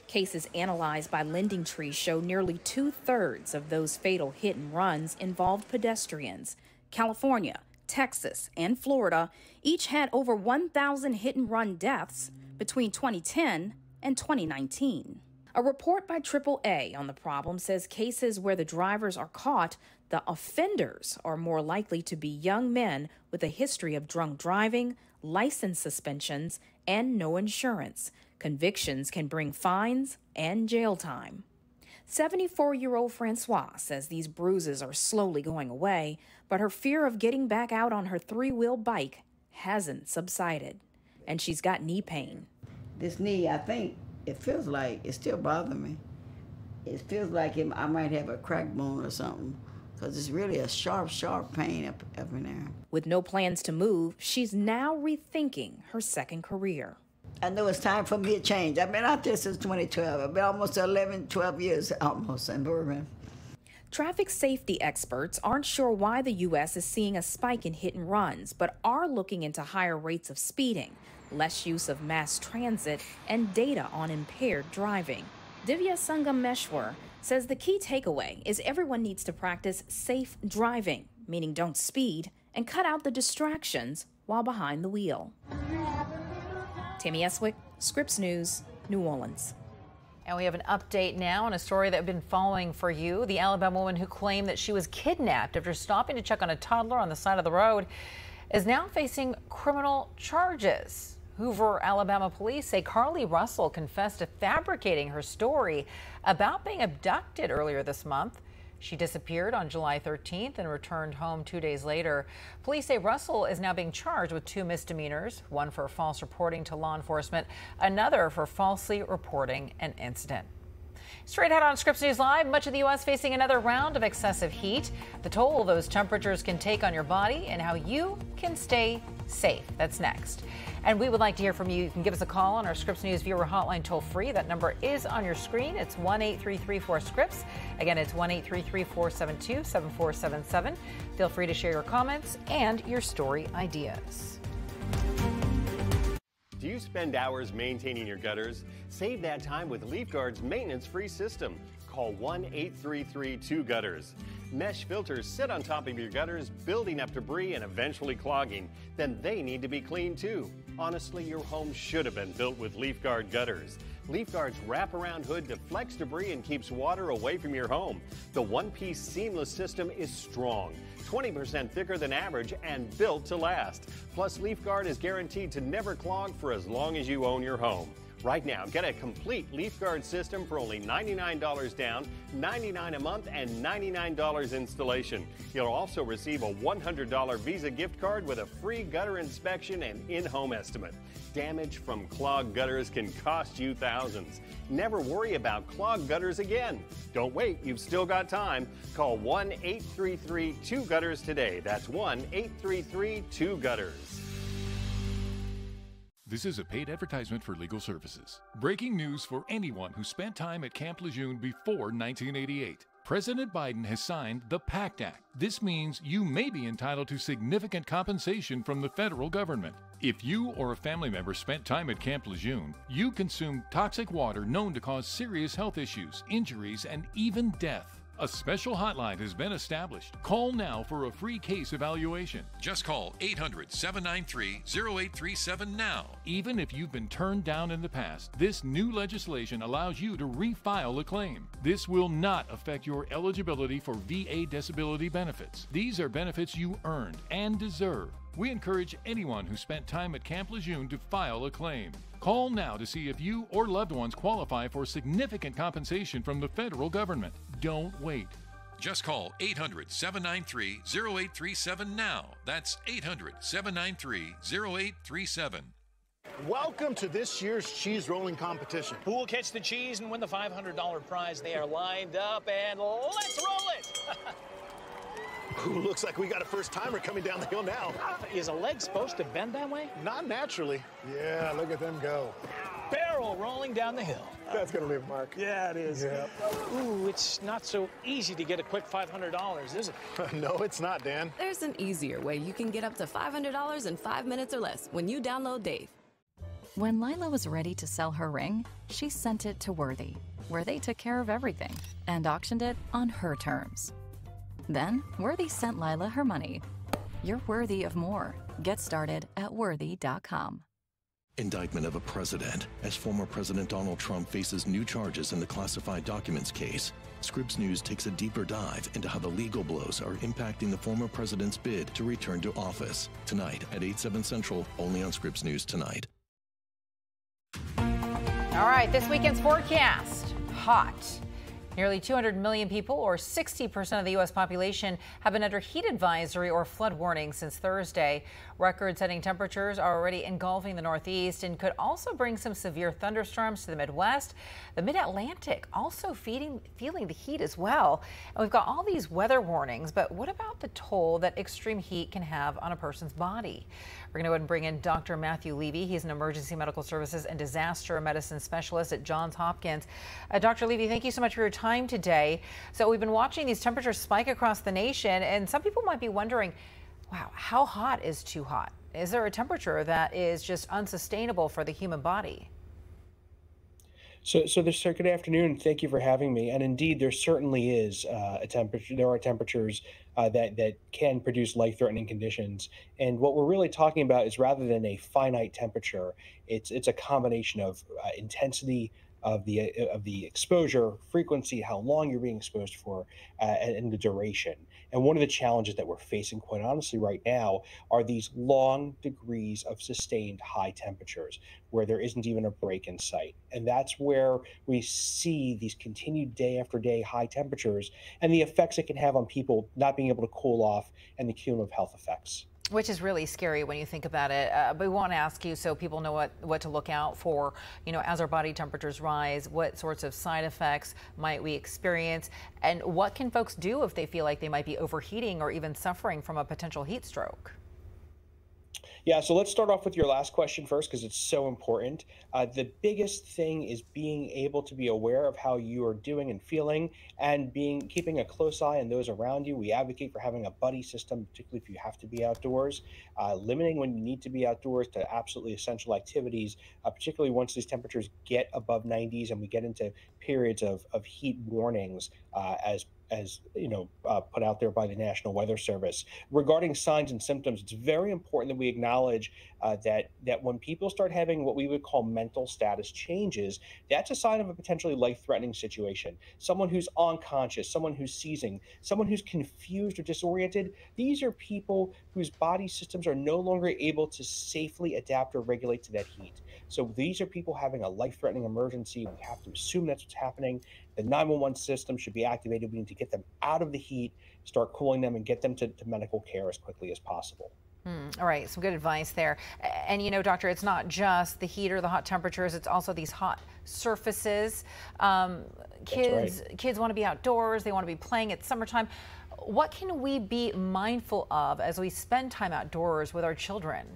Cases analyzed by Lending Tree show nearly 2/3 of those fatal hit and runs involved pedestrians. California, Texas, and Florida each had over 1,000 hit and run deaths between 2010 and 2019. A report by AAA on the problem says cases where the drivers are caught, the offenders are more likely to be young men with a history of drunk driving, license suspensions, and no insurance. Convictions can bring fines and jail time. 74-year-old Francois says these bruises are slowly going away, but her fear of getting back out on her three-wheel bike hasn't subsided, and she's got knee pain. This knee, I think, it feels like it still bothers me. It feels like I might have a cracked bone or something, because it's really a sharp, sharp pain up in there. With no plans to move, she's now rethinking her second career. I know it's time for me to change. I've been out there since 2012. I've been almost 11, 12 years almost in Bourbon. Traffic safety experts aren't sure why the U.S. is seeing a spike in hit and runs, but are looking into higher rates of speeding, less use of mass transit, and data on impaired driving. Divya Sangameshwar says the key takeaway is everyone needs to practice safe driving, meaning don't speed, and cut out the distractions while behind the wheel. Tammy Eswick, Scripps News, New Orleans. And we have an update now on a story that we've been following for you. The Alabama woman who claimed that she was kidnapped after stopping to check on a toddler on the side of the road is now facing criminal charges. Hoover, Alabama police say Carly Russell confessed to fabricating her story about being abducted earlier this month. She disappeared on July 13th and returned home 2 days later. Police say Russell is now being charged with 2 misdemeanors, one for false reporting to law enforcement, another for falsely reporting an incident. Straight ahead on Scripps News Live, much of the U.S. facing another round of excessive heat. The toll those temperatures can take on your body and how you can stay safe. That's next. And we would like to hear from you. You can give us a call on our Scripps News viewer hotline toll free. That number is on your screen. It's 1-833-4-SCRIPPS. Again, it's 1-833-472-7477. Feel free to share your comments and your story ideas. Do you spend hours maintaining your gutters? Save that time with LeafGuard's maintenance-free system. Call 1-833-2-GUTTERS. Mesh filters sit on top of your gutters, building up debris and eventually clogging. Then they need to be cleaned too. Honestly, your home should have been built with LeafGuard gutters. LeafGuard's wraparound hood deflects debris and keeps water away from your home. The one-piece seamless system is strong, 20% thicker than average, and built to last. Plus, LeafGuard is guaranteed to never clog for as long as you own your home. Right now, get a complete LeafGuard system for only $99 down, $99 a month, and $99 installation. You'll also receive a $100 Visa gift card with a free gutter inspection and in-home estimate. Damage from clogged gutters can cost you thousands. Never worry about clogged gutters again. Don't wait, you've still got time. Call 1-833-2-GUTTERS today. That's 1-833-2-GUTTERS. This is a paid advertisement for legal services. Breaking news for anyone who spent time at Camp Lejeune before 1988. President Biden has signed the PACT Act. This means you may be entitled to significant compensation from the federal government. If you or a family member spent time at Camp Lejeune, you consumed toxic water known to cause serious health issues, injuries, and even death. A special hotline has been established. Call now for a free case evaluation. Just call 800-793-0837 now. Even if you've been turned down in the past, this new legislation allows you to refile a claim. This will not affect your eligibility for VA disability benefits. These are benefits you earned and deserve. We encourage anyone who spent time at Camp Lejeune to file a claim. Call now to see if you or loved ones qualify for significant compensation from the federal government. Don't wait. Just call 800-793-0837 now. That's 800-793-0837. Welcome to this year's cheese rolling competition. Who will catch the cheese and win the $500 prize? They are lined up, and let's roll it! Ooh, looks like we got a first-timer coming down the hill now. Is a leg supposed to bend that way? Not naturally. Yeah, look at them go. Barrel rolling down the hill. That's going to leave a mark. Yeah, it is. Yeah. Ooh, it's not so easy to get a quick $500, is it? No, it's not, Dan. There's an easier way you can get up to $500 in 5 minutes or less when you download Dave. When Lila was ready to sell her ring, she sent it to Worthy, where they took care of everything and auctioned it on her terms. Then, Worthy sent Lila her money. You're worthy of more. Get started at worthy.com. Indictment of a president as former President Donald Trump faces new charges in the classified documents case. Scripps News takes a deeper dive into how the legal blows are impacting the former president's bid to return to office. Tonight at 8/7 Central, only on Scripps News Tonight. All right, this weekend's forecast, hot. Nearly 200 million people, or 60% of the U.S. population, have been under heat advisory or flood warning since Thursday. Record-setting temperatures are already engulfing the Northeast and could also bring some severe thunderstorms to the Midwest. The Mid-Atlantic also feeling the heat as well. And we've got all these weather warnings, but what about the toll that extreme heat can have on a person's body? We're going to go ahead and bring in Dr. Matthew Levy. He's an emergency medical services and disaster medicine specialist at Johns Hopkins. Dr. Levy, thank you so much for your time today. So we've been watching these temperatures spike across the nation, and some people might be wondering, wow, how hot is too hot? Is there a temperature that is just unsustainable for the human body? So good afternoon. Thank you for having me. And indeed, there certainly is a temperature. There are temperatures that can produce life-threatening conditions. And what we're really talking about is, rather than a finite temperature, it's a combination of intensity of the exposure, frequency, how long you're being exposed for, and the duration. And one of the challenges that we're facing, quite honestly, right now are these long degrees of sustained high temperatures where there isn't even a break in sight. And that's where we see these continued day after day high temperatures and the effects it can have on people not being able to cool off and the cumulative health effects. Which is really scary when you think about it. But we want to ask you, so people know what to look out for, as our body temperatures rise, what sorts of side effects might we experience, and what can folks do if they feel like they might be overheating or even suffering from a potential heat stroke? Yeah, so let's start off with your last question first, because it's so important. The biggest thing is being able to be aware of how you are doing and feeling, and keeping a close eye on those around you. We advocate for having a buddy system, particularly if you have to be outdoors, limiting when you need to be outdoors to absolutely essential activities, particularly once these temperatures get above 90s and we get into periods of heat warnings as put out there by the National Weather Service. Regarding signs and symptoms, it's very important that we acknowledge that when people start having what we would call mental status changes, that's a sign of a potentially life-threatening situation. Someone who's unconscious, someone who's seizing, someone who's confused or disoriented. These are people whose body systems are no longer able to safely adapt or regulate to that heat. So these are people having a life-threatening emergency. We have to assume that's what's happening. The 911 system should be activated. We need to get them out of the heat, start cooling them, and get them to medical care as quickly as possible. All right, some good advice there. And doctor, it's not just the heat or the hot temperatures, it's also these hot surfaces. Kids want to be outdoors, they want to be playing. It's summertime. What can we be mindful of as we spend time outdoors with our children?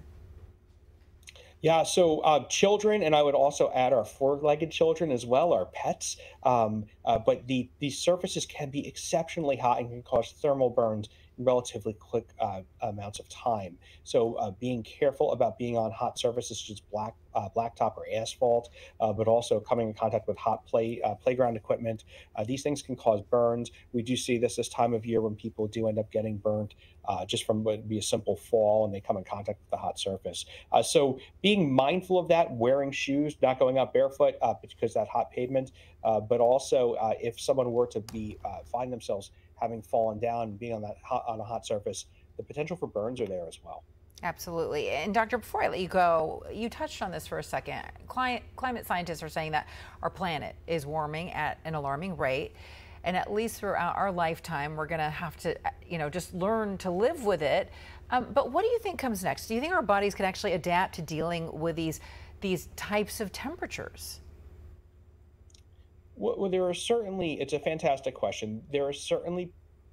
Yeah, so children, and I would also add our four-legged children as well, our pets. But these surfaces can be exceptionally hot and can cause thermal burns in relatively quick amounts of time. So being careful about being on hot surfaces such as blacktop or asphalt, but also coming in contact with hot playground equipment. These things can cause burns. We do see this time of year when people do end up getting burnt just from what would be a simple fall and they come in contact with the hot surface. So being mindful of that, wearing shoes, not going out barefoot because that hot pavement, but also if someone were to find themselves having fallen down and being on a hot surface, the potential for burns are there as well. Absolutely. And Doctor, before I let you go, you touched on this for a second. Climate scientists are saying that our planet is warming at an alarming rate. And at least throughout our lifetime, we're going to have to, just learn to live with it. But what do you think comes next? Do you think our bodies can actually adapt to dealing with these types of temperatures? Well, there are certainly, it's a fantastic question. There are certainly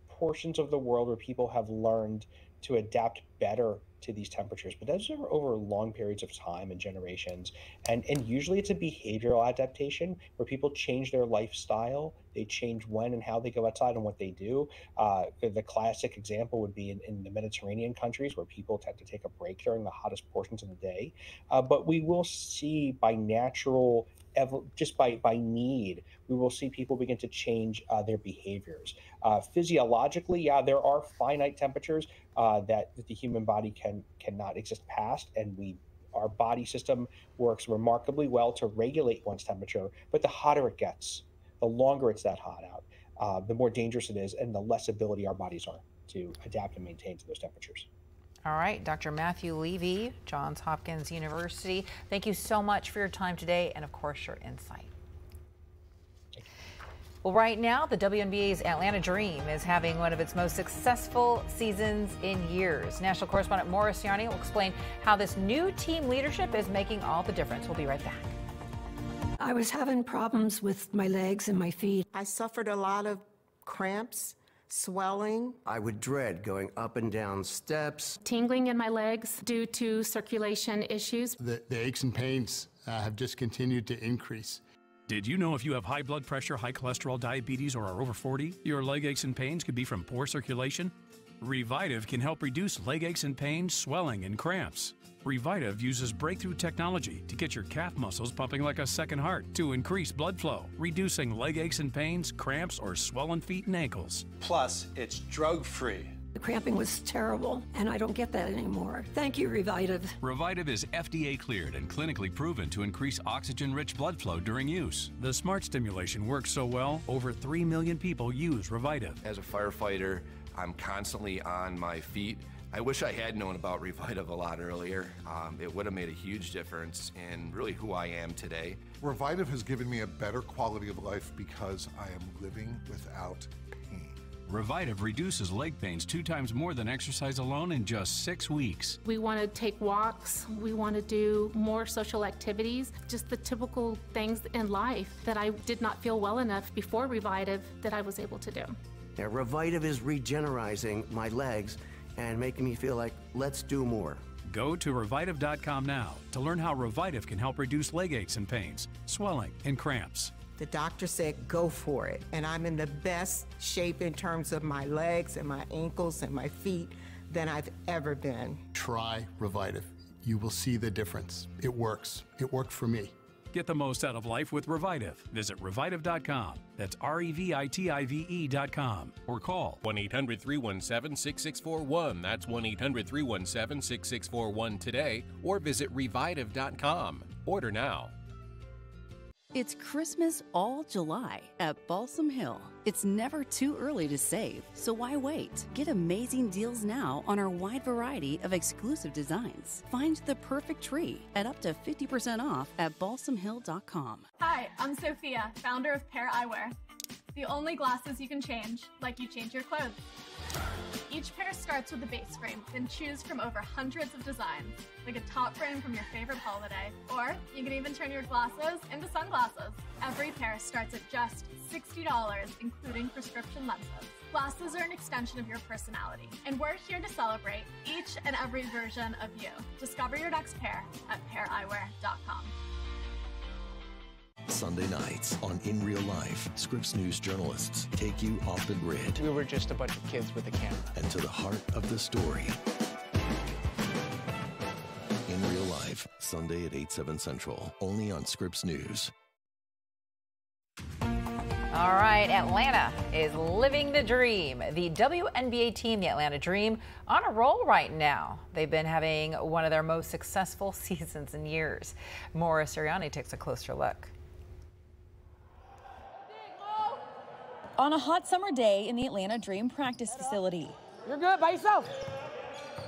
portions of the world where people have learned to adapt better to these temperatures, but those are over long periods of time and generations. And usually it's a behavioral adaptation where people change their lifestyle. They change when and how they go outside and what they do. The classic example would be in the Mediterranean countries where people tend to take a break during the hottest portions of the day. But we will see by natural just by need, we will see people begin to change their behaviors. Physiologically, yeah, there are finite temperatures that the human body cannot exist past, and our body system works remarkably well to regulate one's temperature. But the hotter it gets, the longer it's that hot out, the more dangerous it is, and the less ability our bodies are to adapt and maintain to those temperatures. All right, Dr. Matthew Levy, Johns Hopkins University, thank you so much for your time today and, of course, your insight. Well, right now, the WNBA's Atlanta Dream is having one of its most successful seasons in years. National correspondent Morris Yarni will explain how this new team leadership is making all the difference. We'll be right back. I was having problems with my legs and my feet. I suffered a lot of cramps, swelling. I would dread going up and down steps. Tingling in my legs due to circulation issues. The aches and pains have just continued to increase. Did you know if you have high blood pressure, high cholesterol, diabetes, or are over 40, your leg aches and pains could be from poor circulation? Revitive can help reduce leg aches and pains, swelling, and cramps. Revitive uses breakthrough technology to get your calf muscles pumping like a second heart to increase blood flow, reducing leg aches and pains, cramps, or swollen feet and ankles. Plus, it's drug-free. The cramping was terrible, and I don't get that anymore. Thank you, Revitive. Revitive is FDA cleared and clinically proven to increase oxygen-rich blood flow during use. The smart stimulation works so well, over 3 million people use Revitive. As a firefighter, I'm constantly on my feet. I wish I had known about Revitive a lot earlier. It would have made a huge difference in really who I am today. Revitive has given me a better quality of life because I am living without pain. Revitive reduces leg pains 2 times more than exercise alone in just 6 weeks. We want to take walks. We want to do more social activities, just the typical things in life that I did not feel well enough before Revitive that I was able to do. Yeah, Revitive is regenerizing my legs and making me feel like, let's do more. Go to Revitive.com now to learn how Revitive can help reduce leg aches and pains, swelling, and cramps. The doctor said, go for it. And I'm in the best shape in terms of my legs and my ankles and my feet than I've ever been. Try Revitive. You will see the difference. It works. It worked for me. Get the most out of life with Revitive. Visit Revitive.com. That's REVITIVE.com. Or call 1-800-317-6641. That's 1-800-317-6641 today. Or visit Revitive.com. Order now. It's Christmas all July at Balsam Hill. It's never too early to save, so why wait? Get amazing deals now on our wide variety of exclusive designs. Find the perfect tree at up to 50% off at balsamhill.com. Hi, I'm Sophia, founder of Pair Eyewear. The only glasses you can change, like you change your clothes. Each pair starts with a base frame, then choose from over hundreds of designs, like a top frame from your favorite holiday. Or you can even turn your glasses into sunglasses. Every pair starts at just $60, including prescription lenses. Glasses are an extension of your personality, and we're here to celebrate each and every version of you. Discover your next pair at paireyewear.com. Sunday nights on In Real Life, Scripps News journalists take you off the grid. We were just a bunch of kids with a camera. And to the heart of the story. In Real Life, Sunday at 8/7 Central, only on Scripps News. All right, Atlanta is living the dream. The WNBA team, the Atlanta Dream, on a roll right now. They've been having one of their most successful seasons in years. Maura Sirianni takes a closer look. On a hot summer day in the Atlanta Dream practice facility. You're good by yourself.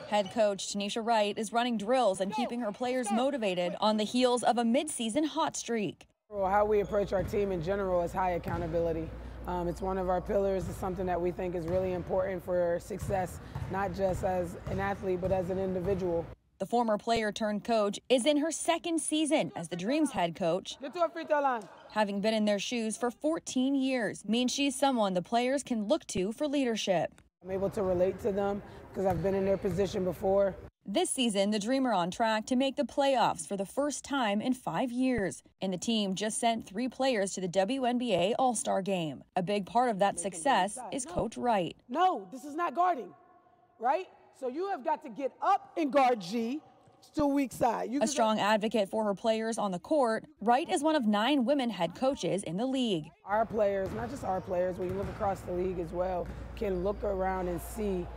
Head coach Tanisha Wright is running drills and keeping her players motivated on the heels of a midseason hot streak. How we approach our team in general is high accountability. It's one of our pillars. It's something that we think is really important for success, not just as an athlete, but as an individual. The former player turned coach is in her second season as the Dream's head coach. Get to a free throw line. Having been in their shoes for 14 years means she's someone the players can look to for leadership. I'm able to relate to them because I've been in their position before. This season, the Dream are on track to make the playoffs for the first time in 5 years. And the team just sent 3 players to the WNBA All-Star Game. A big part of that success is Coach Wright. No, this is not guarding, right? So you have got to get up and guard G. Still weak side. A strong advocate for her players on the court, Wright is one of 9 women head coaches in the league. Our players, not just our players, when you look across the league as well, can look around and see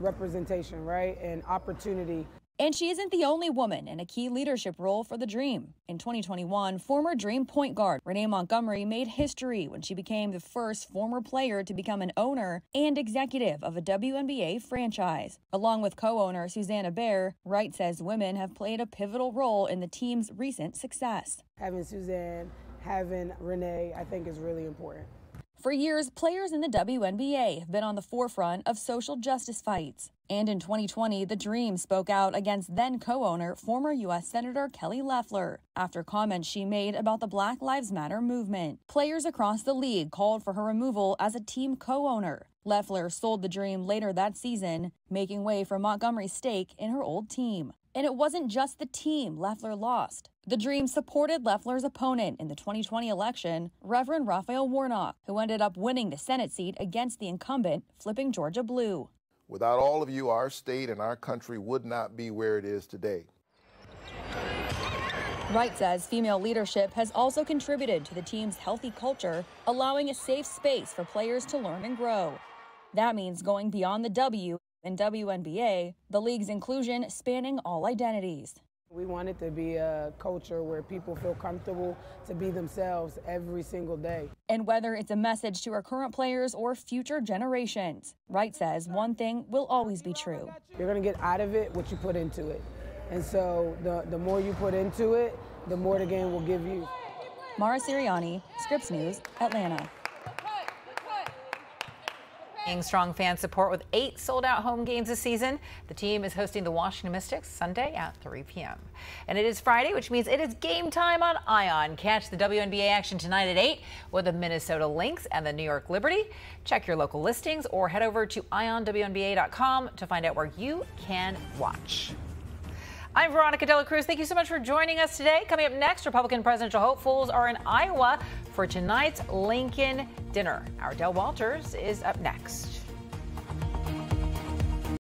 representation, right, and opportunity. And she isn't the only woman in a key leadership role for the Dream. In 2021, former Dream point guard Renee Montgomery made history when she became the first former player to become an owner and executive of a WNBA franchise. Along with co-owner Susanna Baer, Wright says women have played a pivotal role in the team's recent success. Having Suzanne, having Renee, I think is really important. For years, players in the WNBA have been on the forefront of social justice fights. And in 2020, the Dream spoke out against then co-owner, former U.S. Senator Kelly Loeffler, after comments she made about the Black Lives Matter movement. Players across the league called for her removal as a team co-owner. Loeffler sold the Dream later that season, making way for Montgomery's stake in her old team. And it wasn't just the team Loeffler lost. The Dream supported Loeffler's opponent in the 2020 election, Reverend Raphael Warnock, who ended up winning the Senate seat against the incumbent, flipping Georgia blue. Without all of you, our state and our country would not be where it is today. Wright says female leadership has also contributed to the team's healthy culture, allowing a safe space for players to learn and grow. That means going beyond the W in WNBA, the league's inclusion spanning all identities. We want it to be a culture where people feel comfortable to be themselves every single day. And whether it's a message to our current players or future generations, Wright says one thing will always be true. You're going to get out of it what you put into it. And so the more you put into it, the more the game will give you. Maura Sirianni, Scripps News, Atlanta. Strong fan support with 8 sold-out home games this season. The team is hosting the Washington Mystics Sunday at 3 p.m. And it is Friday, which means it is game time on ION. Catch the WNBA action tonight at 8 with the Minnesota Lynx and the New York Liberty. Check your local listings or head over to ionwnba.com to find out where you can watch. I'm Veronica Cruz. Thank you so much for joining us today. Coming up next, Republican presidential hopefuls are in Iowa for tonight's Lincoln dinner. Our Dell Walters is up next.